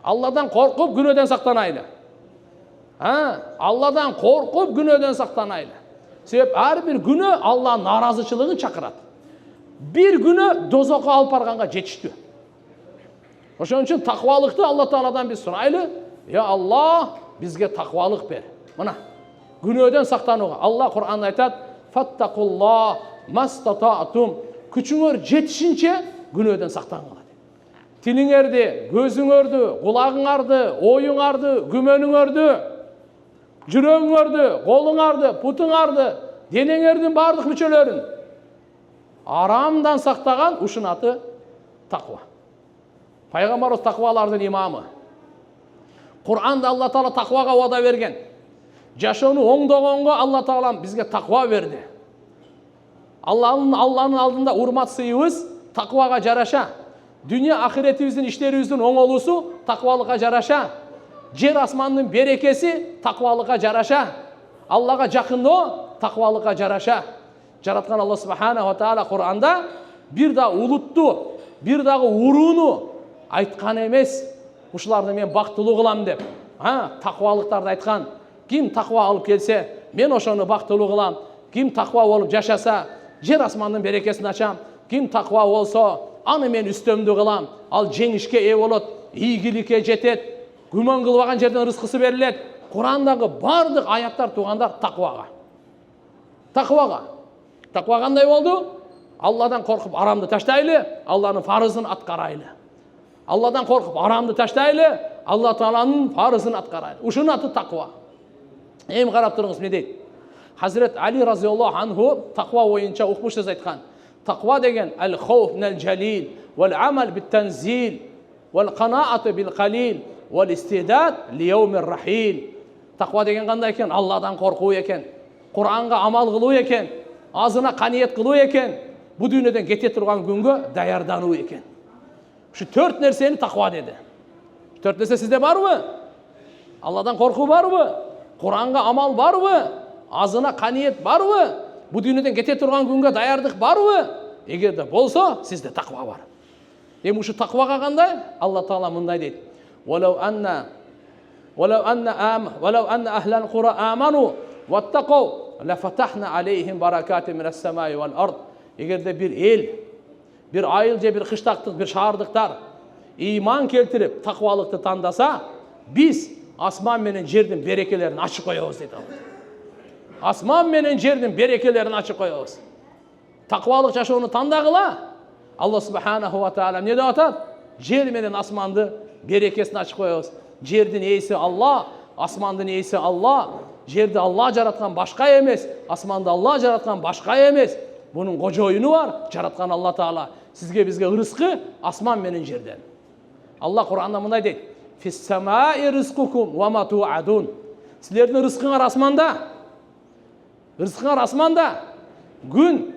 Алладан қорқып күнөөдөн сактанайлы. Алладан қорқып күнөөдөн сактанайлы. Себеп ар бир күнөө Алланын наразычылыгын чакырат. Bir күнөө дозокко алып барганга жетиштүү. Ошон үчүн таквалыкты Алла Тааладан биз сурайлы. Я Алла, бизге таквалык бер. Мына күнөөдөн сактанууга Алла Кур'анда айтат: "Фаттакулла мастатаатум". Күчүңөр жетишинче күнөөдөн сактангыла. Тилиңерди, көзүңөрдү, кулагыңарды, оюңарды, күмөнүңөрдү, жүрөгүңөрдү, колуңарды, путуңарды, денеңердин бардык мүчөлөрүн арамдан сактаган ушун аты таква. Пайгамбарыбыз таквалардын имамы. Кур'анда Алла Таала таквага вада берген. Жашоону оңдогонго Алла Таала бизге таква берди. Алланын алдында урмат сыйыбыз таквага жараша. Dünya ahiretimizin işlerimizin oңолусу takvalığa jaraşa. Жер асмандын берекеси таквалыкка жараша. Аллага жакындоо таквалыкка жараша. Жараткан Алла Субханаху ва Таала Кур'анда бир да улутту, бир дагы урууну айткан эмес. Ушуларды мен бактылуу кылам деп. Таквалыктарды айткан. Ким таква алып келсе, мен ошону бактылуу кылам. Ким таква болуп жашаса, жер асмандын берекесин ачам. Ким таква болсо, аны мен үстөмдү кылам. Ал жеңишке ээ болот, ийгиликке жетет. Күмөн кылбаган жерден рызкысы берилет. Кур'андагы бардык аяттар туугандар таквага. Таквага. Таква кандай болду? Алладан коркуп арамды таштайлы, Алланын фарызын аткарайлы. Алладан коркуп арамды таштайлы, Алла Тааланын фарызын аткарайлы. Ушунун аты таква. Эми карап туруңуз эмне дейт? Хазрет Али разияллаху анху таква боюнча укмуш сөз айткан. Таква деген ал-хауф минал жалил, вал-амал бит-танзил, вал-канаату бил-қалил, вал-истидад ли-яумир рахил. Таква деген кандай экен? Алладан коркуу экен. Кур'анга амал кылуу экен. Азына каниет кылуу экен. Бу дүйнөдөн кете турган күнгө даярдануу экен. Ушу 4 нерсени таква деди. 4 нерсе сизде барбы? Алладан коркуу барбы? Кур'анга амал барбы? Азына каниет барбы? Бу дүйнөдөн кете турган күнгө даярдык барбы? Эгерде болсо, сизде таква бар. Эми ушу таквага кандай? Алла Таала мындай дейт: "Валау анна ахлал кура аману ваттақау лафатахна алейхим баракати минас самаи вал ард". Эгерде бир эл, бир айыл же бир кыштактык, бир шаардыктар ыйман келтирип, таквалыкты тандаса, биз асман менен жердин берекелерин ачып коебуз дейт Алла. Асман менен жердин берекелерин ачып коебуз. Таквалык жашоону тандагыла. Алла Субханаху ва Таала эмне деп атат? Жер менен асманды берекесин ачып коебуз. Жердин ээси Алла, асмандын ээси Алла. Жерди Алла жараткан, башка эмес. Асманды Алла жараткан, башка эмес. Бунун кожоюну бар, жараткан Алла Таала. Сизге бизге рызкы асман менен жерден. Алла Кур'анда мындай дейт: "Фис-самаи ризкукум ва ма ту'адун". Силердин рызкыңар асманда. Рызкыңар асманда. Күн,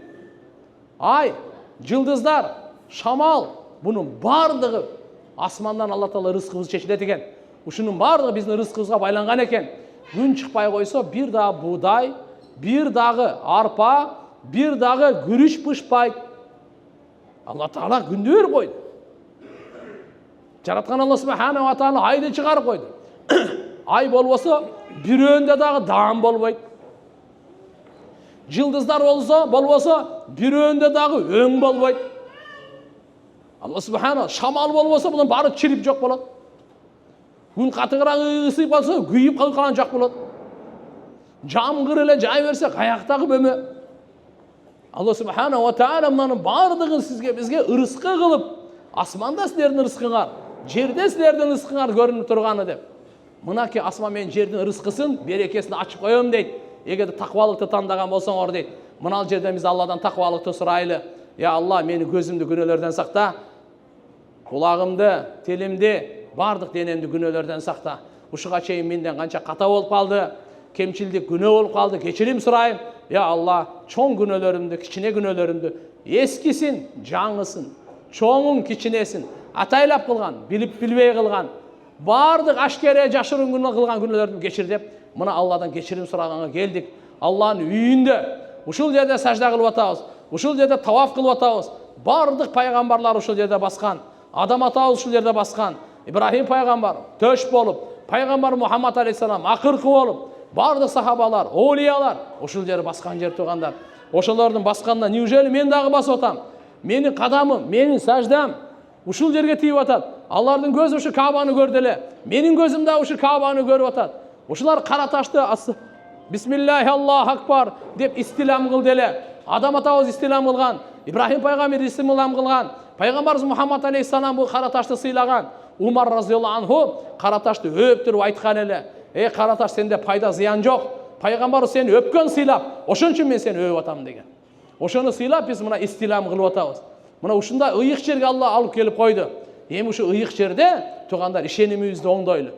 ай, жылдыздар, шамал, бунун бардыгы асмандан Алла Таала рызкыбызды чечилет экен. Ушунун бардыгы биздин рызкыбызга байланган экен. Күн чыкпай койсо, бир дагы буудай, бир дагы арпа, бир дагы күрүч пышпайт. Алла Таала күндөр койду. Жараткан Алла Субханаху ва Таала айды чыгарып койду. Ай болбосо, бирөөндө дагы даам болбойт. Жылдыздар болбосо, бирөөндө дагы өң болбойт. Алла Субханаху шамал болбосо, bunun баары чирип жок болот. Күн катыгыраак ысыйып калса, күйүп калган жак болот. Жамгыр эле жай берсе, каяктагы бөмө. Алла Субханаху ва Таала мунун бардыгын сизге бизге ырыскы кылып, асманда силердин ырыскыңар, жерде силердин ырыскыңар көрүнүп турганы деп. Мынаки асман менен жердин ырыскысын, берекесин ачып коем дейт. Эгерде таквалыкты тандаган болсоңор дейт. Мынал жерден биз Алладан таквалыкты сурайлы. Я Алла, мени көзүмдү күнөөлөрдөн сакта, кулагымды, тилимди, бардык денемди күнөөлөрдөн сакта. Ушуга чейин менден канча ката болуп калды, кемчилдик күнөө болуп калды, кечирим сурайм. Я Алла, чоң күнөөлөрүмдү, кичине күнөөлөрүмдү, эскисин, жаңысын, чоңун, кичинесин атайлап кылган, билип билбей кылган, бардык ашкере жашырын күнөө кылган күнөөлөрүмдү кечир деп, мына Алладан кечирим сураганга келдик. Алланын үйүндө ушул жерде сажда кылып атабыз, ушул жерде таваф кылып атабыз. Бардык пайгамбарлар ушул жерде баскан, адам атабыз ушул жерде баскан. İbrahim пайғамбар төш болып, пайғамбар Muhammed алейхиссалам ақырқы болып, барды сахабалар, олиялар, ошол жер басқан жер туғандар. Ошолордун басқанда неужели мен дағы басып атам? Менің қадамым, менің сәждам ушул жерге тиіп атат. Аллардың көзі ушу Кабаны көрді эле. Менің көзім да ушу Кабаны көріп атат. Ошолар қара ташты Бисмиллахи Аллаху акбар деп истилам кылды эле. Адам атабыз истилам кылган, Ибрахим пайгамбар истилам кылган, пайгамбарыбыз Мухаммад алейхиссалам бул кара ташты сыйлаган. Умар разияллаху анху кара ташты өптүрүп айткан эле. Кара таш, сенде пайда зыян жок. Пайгамбар сени өпкөн сыйлап, ошон үчүн мен сени өп атам деген. Ошону сыйлап биз мына истилам кылып атабыз. Мына ушундай ыйык жерге Алла алып келип койду. Эми ушу ыйык жерде тугандар ишенимибизди оңдойлу.